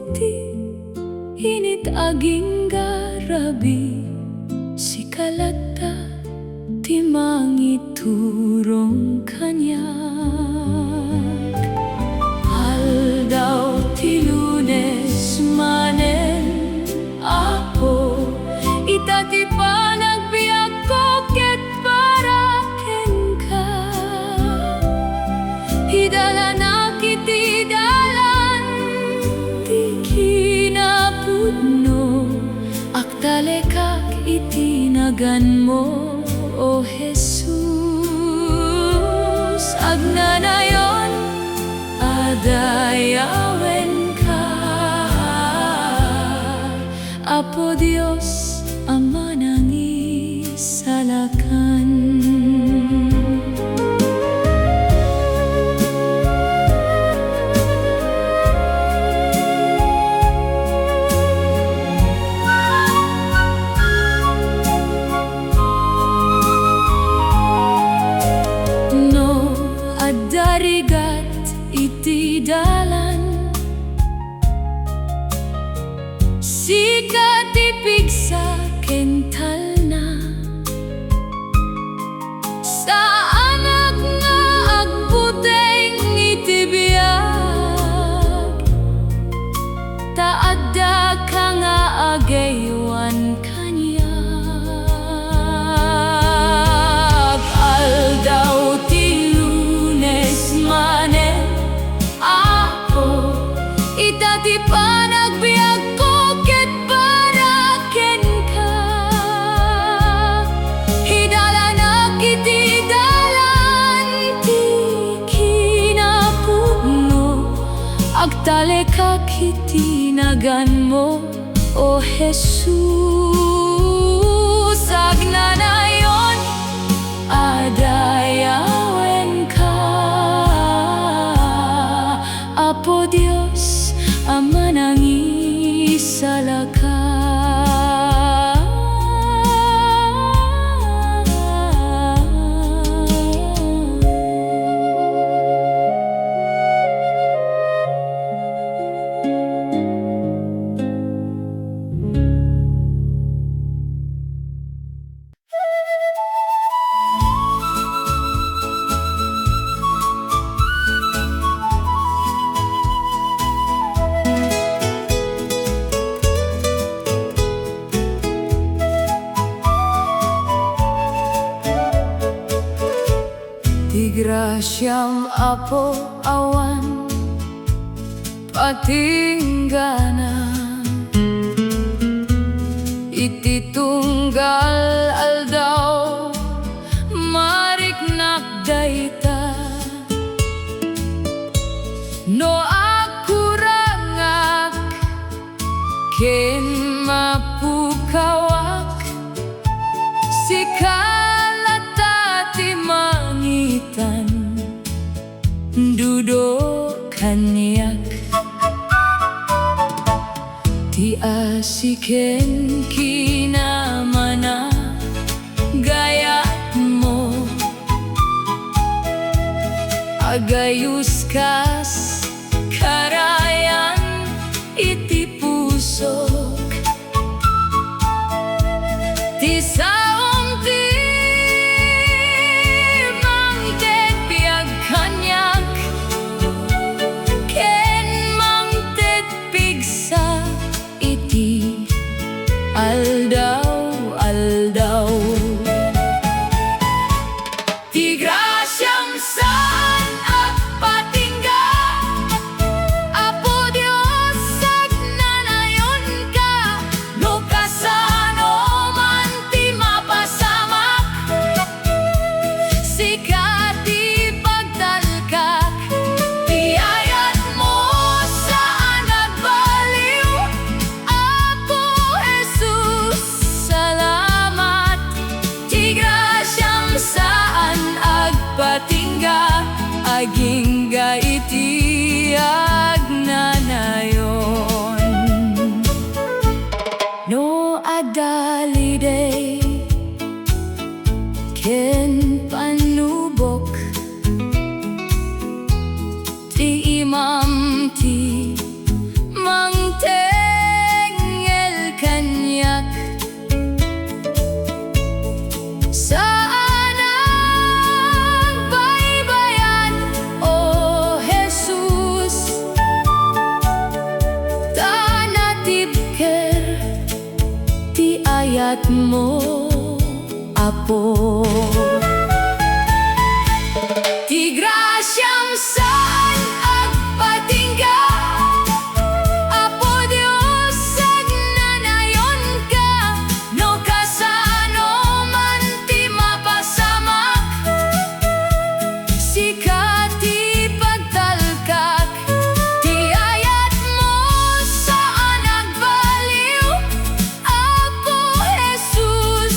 iti init aging garabi si kalata ti mangiturong kanya. Aldaw ti Lunes manen ako ita ti panagbiag ko ket paraken ka. Hidalan akiti dalan ti kinapudno aktalekak itinagan mo, O Jesus. Agnanayon adayawen ka, Apo Dios Ama nang isalakan. Darigat iti dalan sikat ipig sa kental na sa anak nga agbuteng iti biag taadda ka nga agaywan kanya. Aldaw ti manen ako ita ti panagbiag ko ket paraken ka. Hidalan akiti dalan ti kinapudno agtalekak itinagan mo, O Jesus. Agnanayon adayawen ka, Apo Dios Ama nang isalakan. Ti grasyam Apo awan patinggana iti tunggal aldaw mariknak dayta no akurangak ken mapukawak si kalata ti mangitan dudo kanyak ti asiken kinamana gaya mo agayus kas karayan iti pusok ti saom ti mangted biag kanyak ken mangted pigsa iti aldaw aldaw. Ti grasyam saan at patingga kanyak. Saan ang baybayan, O Jesus? Tanatibker ti ayat mo, Apo. Ti grasyam saan agpatingga, Apo Dios agnanayon ka, no kasano man ti mapasamak, sikat ti pagtalkak, ti ayat mo saan agbaliw, Apo Jesus,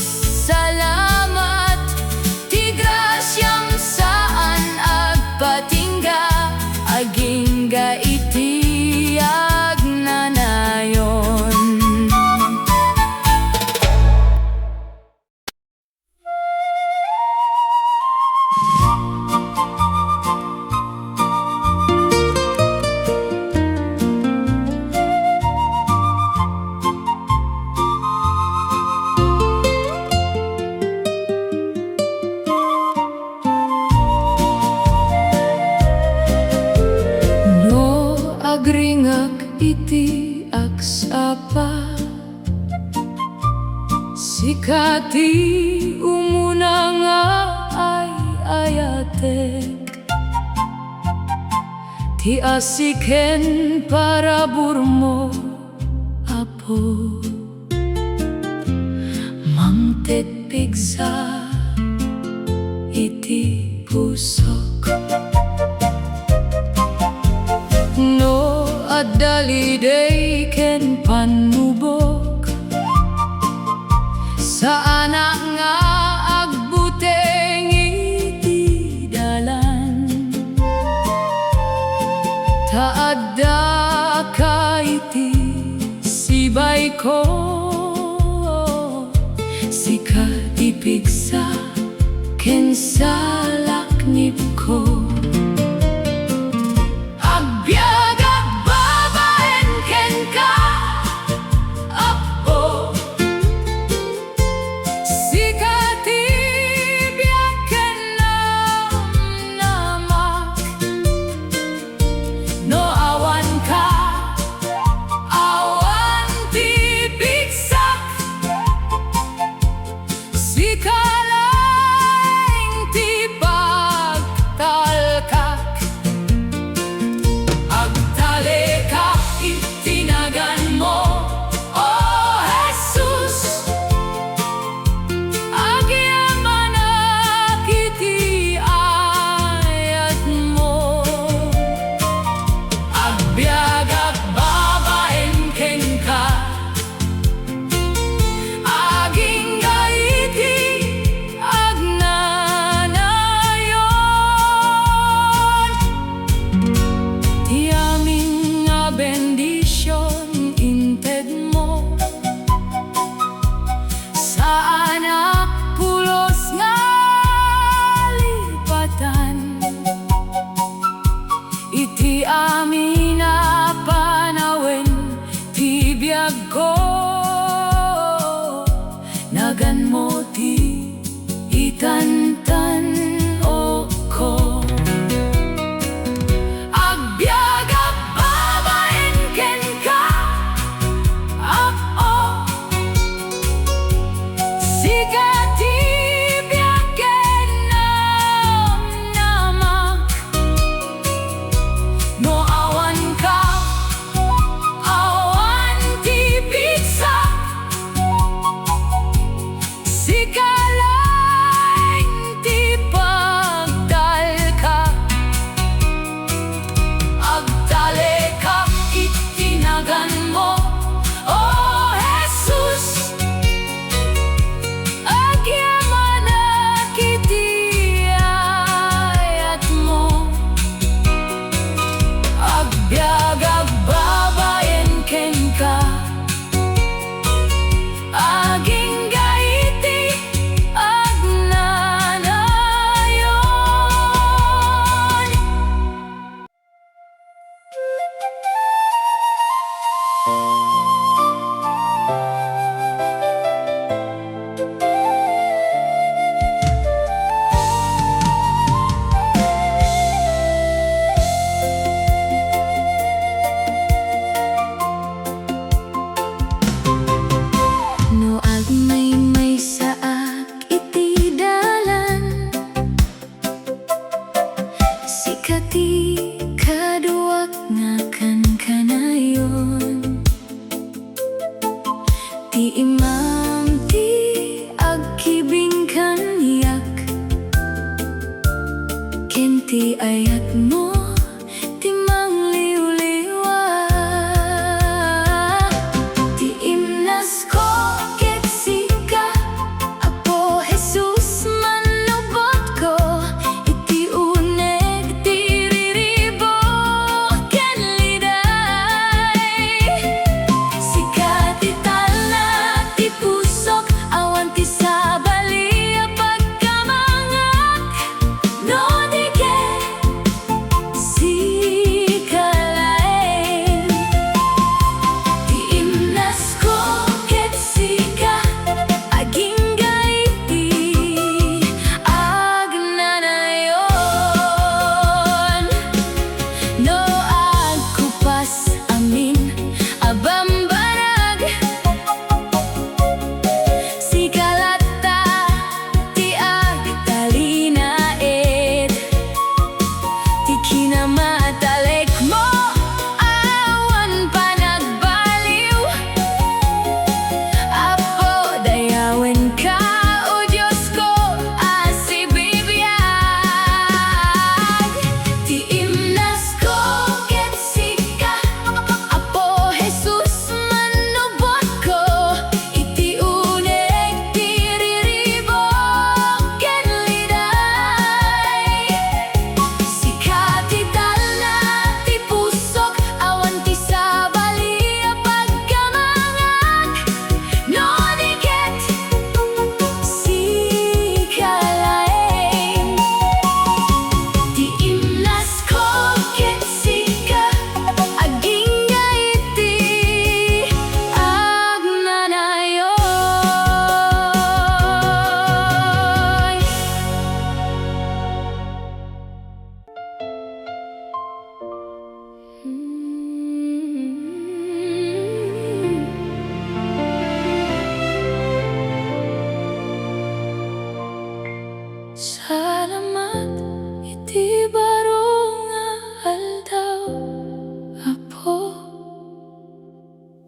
salamat. Ti grasyam saan agpatingga, agingga iti agnanayon. No agringak iti aksapa, sikati umuna nga ay ayatek, ti asiken para burmo, Apo. Mangted pigsa iti pusok, no adaliday ken panubok, saan nga agbuteng iti dalan, taadda ka iti sibay ko, sikat ipigsa ken salaknip ko. Agbyag agbabaen ken ka, Apo. Sikat ibiyag ken namak, no awan ka, awan ti bigsak, sikalaeng ti pagtalkak, agtalekak itinagan mo, O Jesus. Agyamanak iti ayat mo, agbyag agbabaen ken ka, agingga iti agnanayon. Ti amin nga bendisyon inted mo, saan pulos nga lipatan, iti amin na panawen ti biyag ko, nagan mo ti itantan o ko. Agbyag agbabaen ken ka, Apo. Sikat ibiyag ken namak, no awan ka, awan ti bigsak, sikalaeng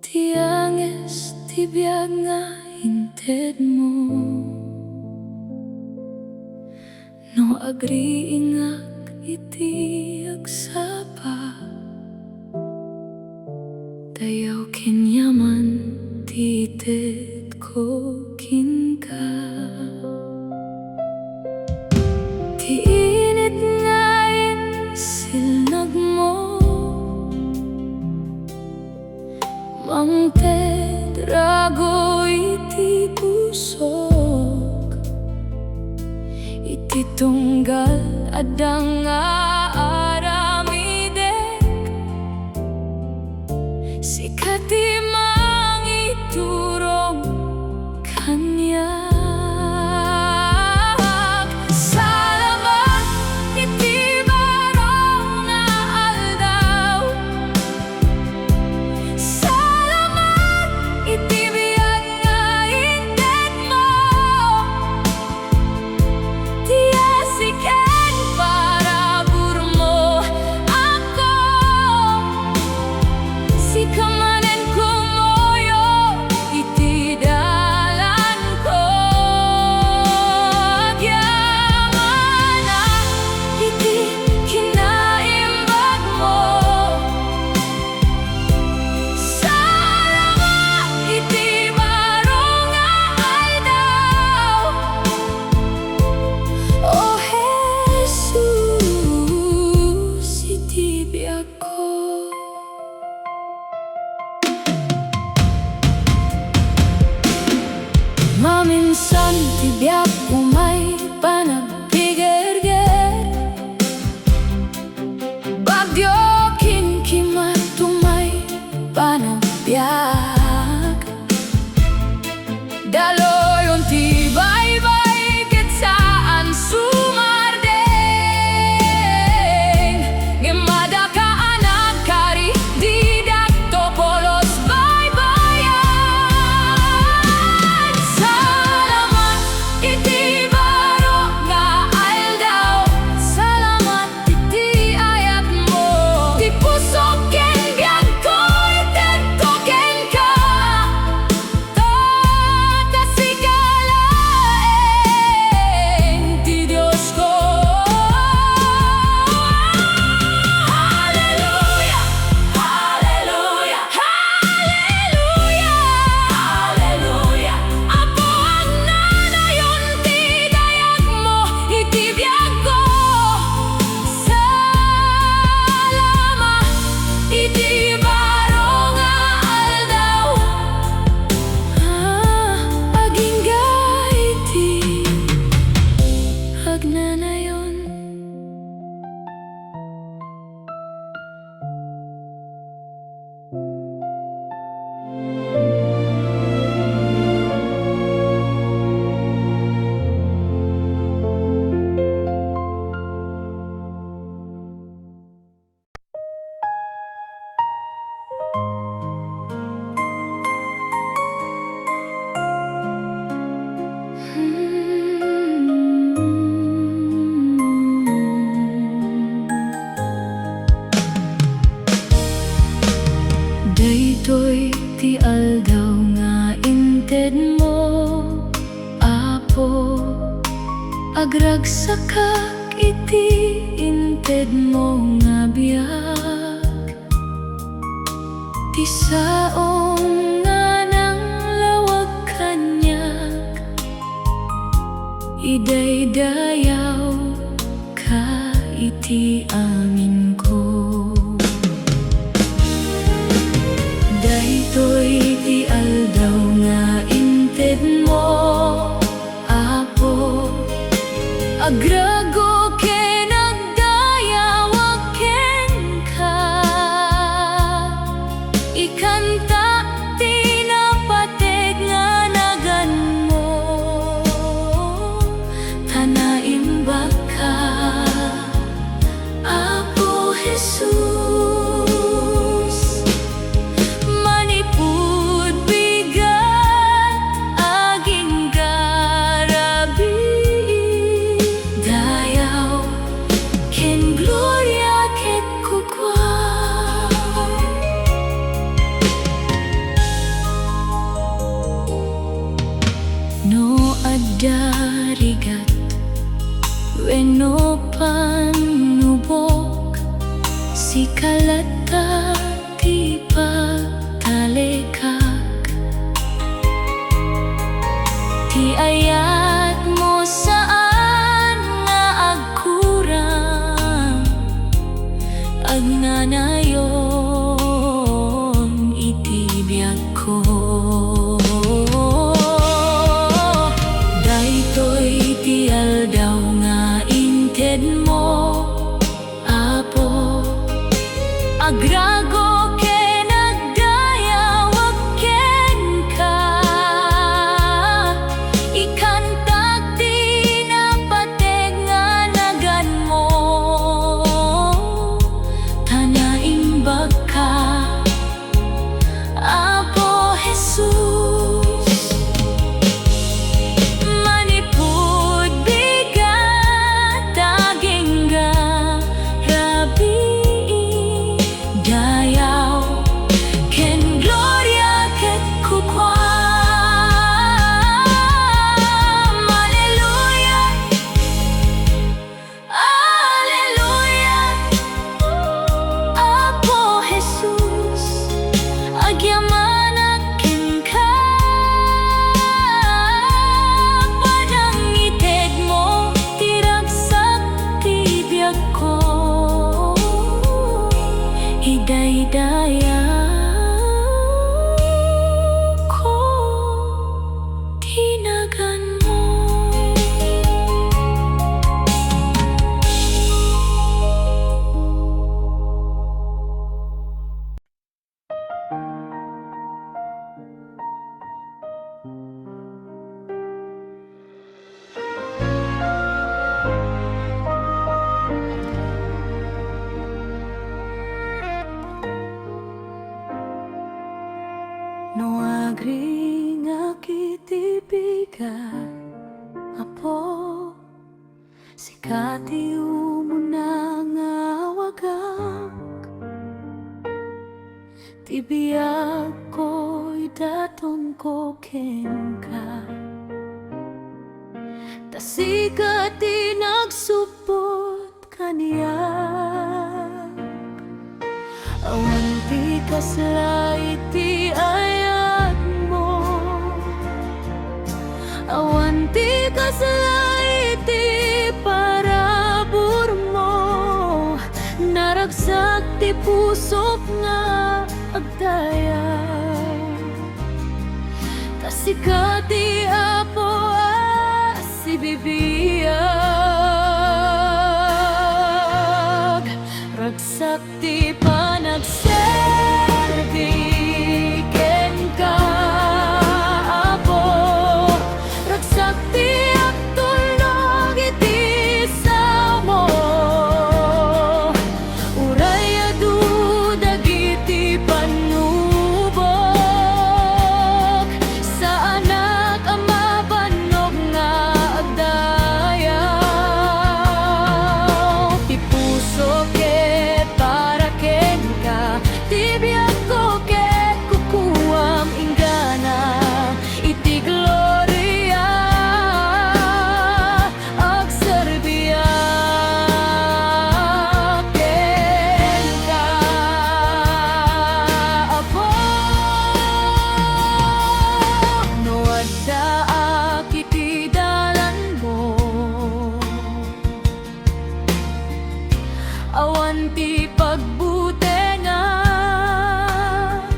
tianges tibiyag nga hinted mo. No agriingak iti agsapa, dayaw kenyaman tited ko kinka. Ti init ngayon silnag mo, mangted rago iti pusok, iti tunggal adang aramidek, sikati mangiturong kanya. Maminsan tibiyag umay panagbigerger, bagyo kinkimatumay panagbiag, daloy unti baybay ketsaan sumardeng, ngimada ka anak kari didak topolos daytoy ti aldaw nga inted mo, Apo, agragsakak iti inted mo nga biyak, ti saong nga nang lawag kanyak, idaydayaw ka iti amin ko. Daytoy ti aldaw nga inted mo, Apo, agrago ken agdayawag ken ka, ikanta ti napateg nga nagan mo, tanaimbag ka, Apo. darigat wenno panubok si kalata ti pagtalekak ti ayat mo saan nga agkurang agnanayon iti biyag ko. Daytoy ti aldaw nga inted mo, Apo, agrago ken agdayawag ken ka, ikantag ti napateg nga nagan mo, tanaimbag ka, Apo Jesus. Manipud bigat daging ga rabi dayaw ken gloria ket kukwam. Alleluia, alleluia, Apo Jesus, agyamanak ken ka, padang ited mo tiragsak ti biyag ko, hidaydaya ko tinagan mo. No agri nga kitibigan, Apo, sikati umuna nga wagak, tibiyag ko'y daton ko ken ka, tasikati nagsupot kaniya. Awan ti kasla iti ayat mo, awan ti kasla iti parabur mo, naragsak ti pusok nga agdayang, tasikati Apo si bibiyag, ragsak ti panagserbi ken ka, Apo, ragsak ti agtulnog iti samo, uray adu dagiti panubok, sa anak ama banog nga agdayaw, ti puso ket para ken ka, ti biyag ko ket kukuam inggana, iti gloria agserbiya ken ka, Apo. No adda akiti dalan mo, awan ti pagbutengak,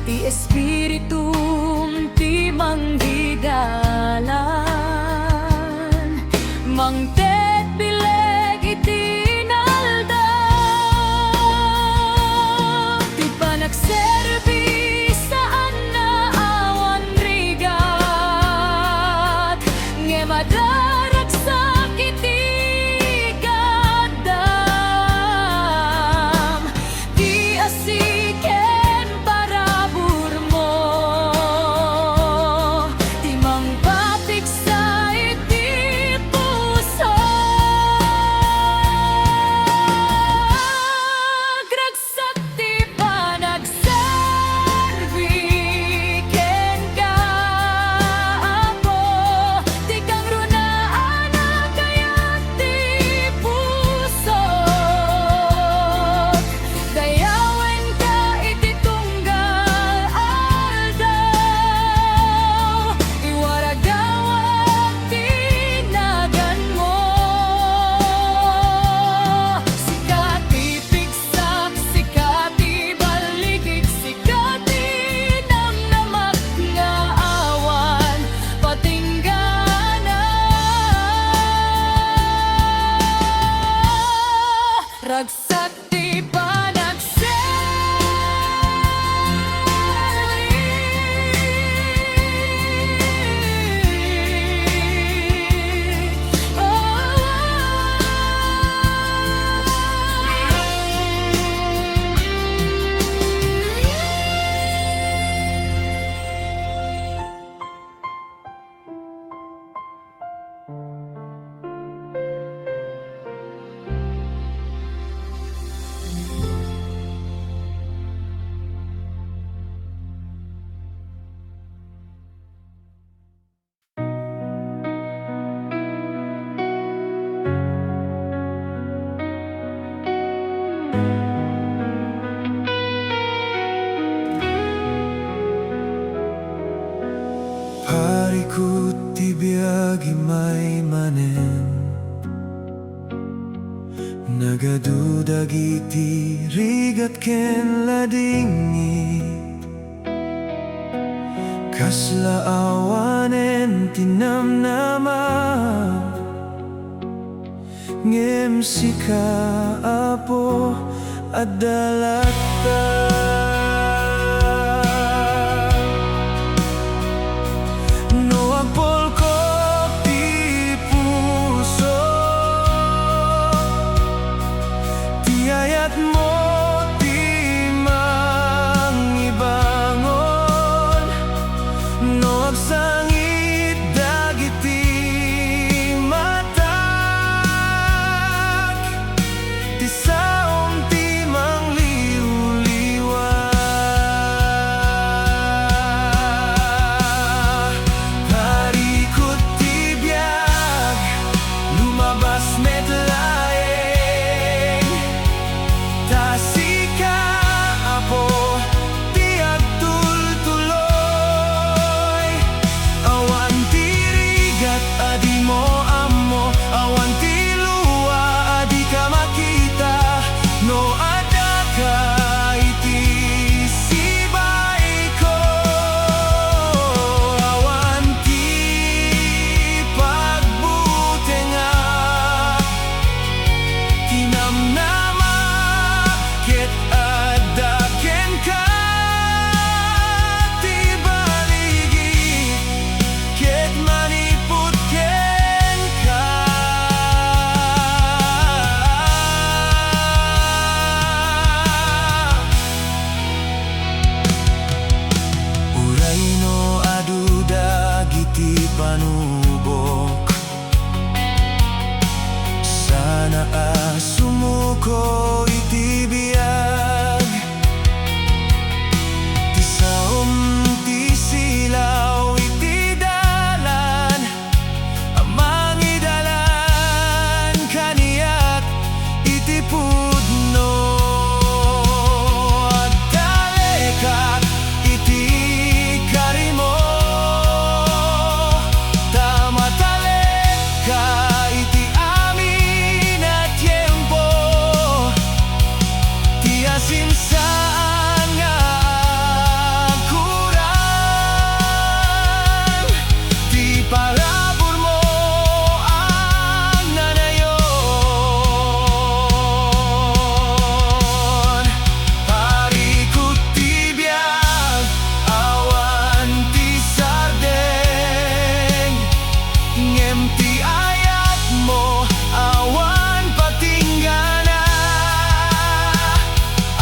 ti espiritum ti manghidalan, mangted bileg iti naldaw, ti panagserbi saan na awan rigat, nge madaragsak iti gaddam, ti asiken parabur mo, ti mangpatik sa iti puso. Parikut ti biagi may manen, nagadudag iti rigat ken ladingi, kasla awanen tinamnama, ngem sika apo adalata. No agpol ko ti puso, ti ayat mo ti mangibangon, no agsangit dagiti matak, ti saom ti mangliwliwa. Parikut ti biag, lumabas met laeng, tasika apo ti agtultuloy. Awan ti rigat adi mo amo, awan ti luwa adi ka makita, no ada ka iti sibay ko. Awan ti pagbuti nga tinamnama, ket adda ken ka ti baligi, ket maniput ken ka. Uray no adu dagiti panubok, sana sumuko iti biag, ti saom ti silaw iti dalan, amangidalan kaniyak iti pudno. Agdaleka iti karimo, tamataleka iti amin at tiempo, ti asinsaan nga agkurang, ti parabor mo ang nanayon. Parikut ti biag, awan ti sardeng, ngem ti ayat mo awan patinggana,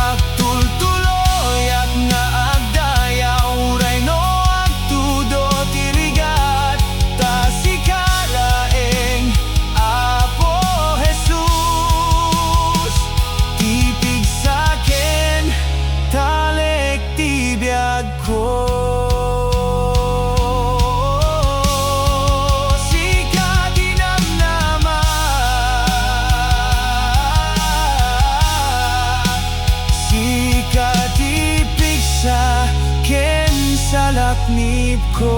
agtultuloy at nga agdayaw, uray no agtudo ti rigat, tasika laeng Apo Jesus, tipig saken talek ti biag ko. Sika tinamnama, sika tipig saken salaknib ko.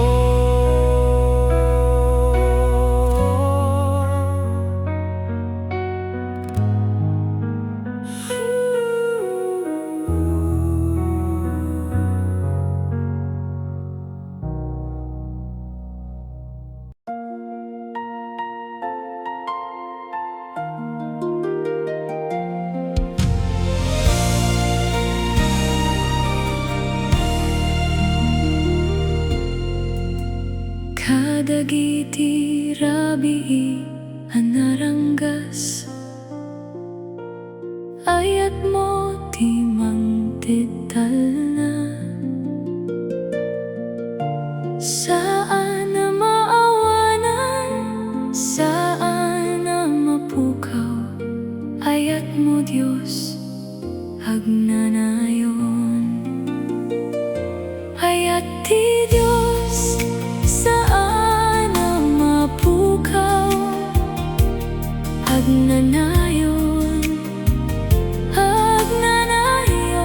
Kadagiti rabii anaranggas, ayat mo ti mangtital na, saan na maawanan, saan na mapukaw, ayat mo Diyos agnanayon. Ayat ti Diyos saan na mapukaw, agnanayon, agnanayon.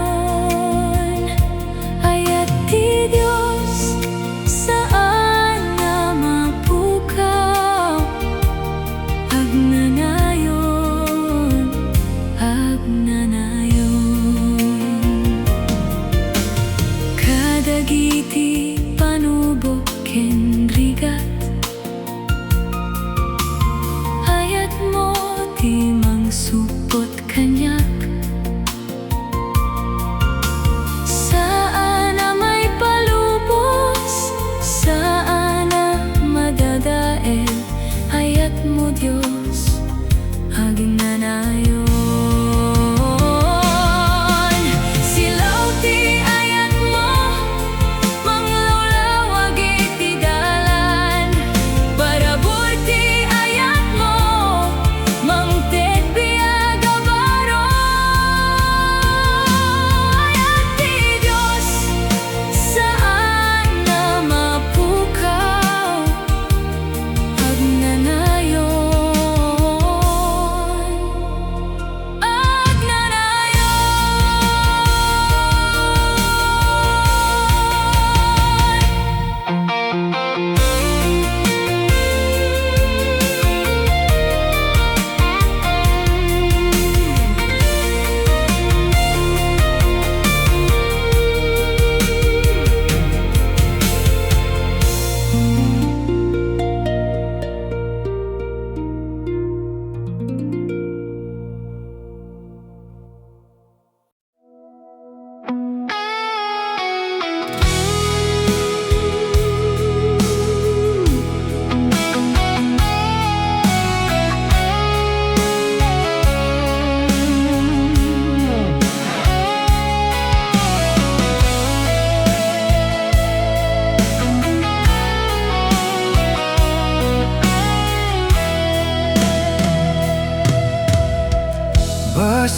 Ayat ti Diyos saan na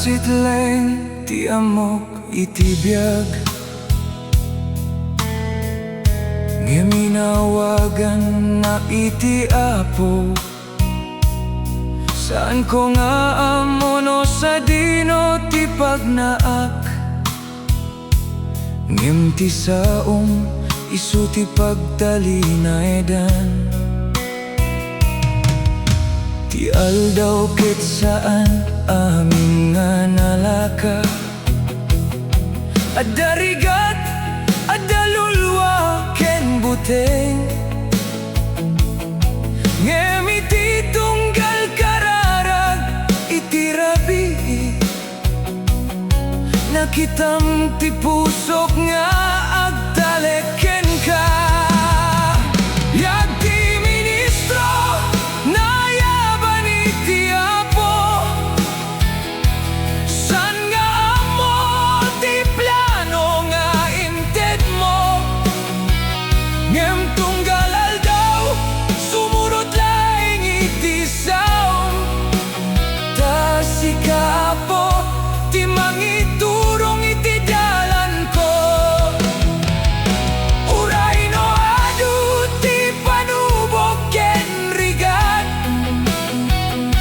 sitleng ti amok itibiyag, ngaminawagan na iti Apo. Saan ko nga amono sa dino ti pagnaak, ngem ti saom isu ti pagtalinaydan. Ti aldaw ket saan aming nga nalaka, adda rigat, adda lulwa ken buteng, ngem iti tunggal kararag iti rabi, nakitam ti pusok nga agtaleken ka. Yag ti ministro nayaban iti Apo, san nga amo ti plano nga inted mo, ngem tunggal aldaw sumunod laing iti saom. Ta si Apo ti mangiturong iti dalan ko, uray no adu ti panubok ken rigat,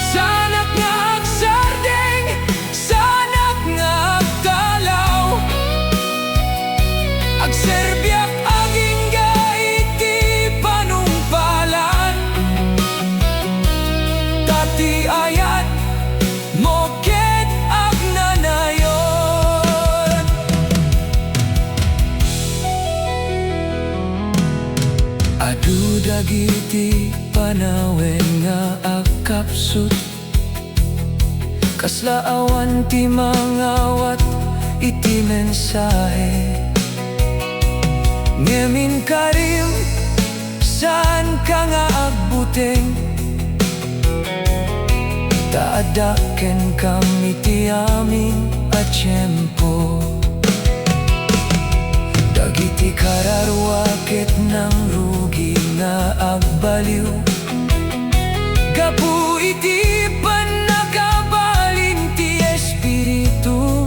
sanak nga agsardeng, sanak nga agtalaw, agserbiak agingga iti panungpalan, tati ayat mo ket agnanayon. Adu dagiti panawen nga akapsut, kasla awan ti mangawat iti mensahe, ngemin karim saan ka nga agbuteng, taadaken kami ti aming a tiyempo. Dagiti kararwa ket nang rugi nga agbaliw, gapu iti panakabalin ti espiritum,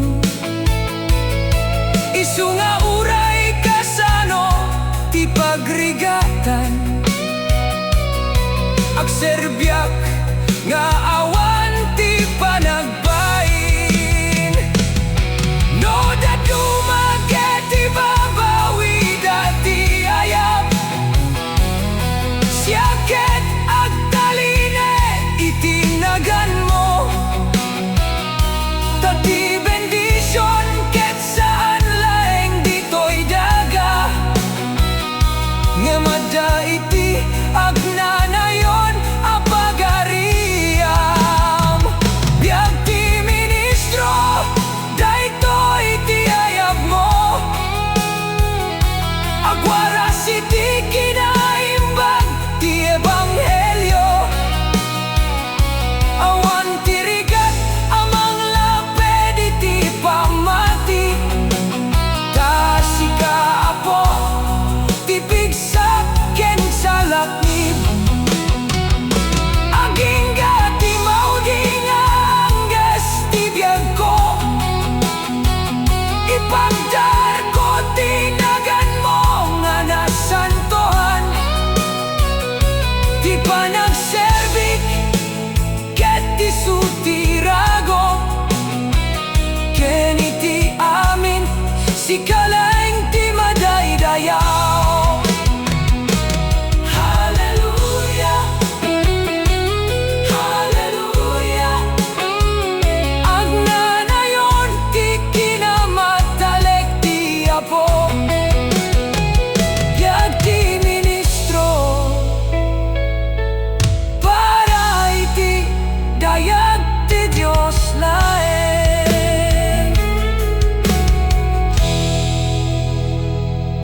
isu nga uray kasano ti pagrigatan, agserbi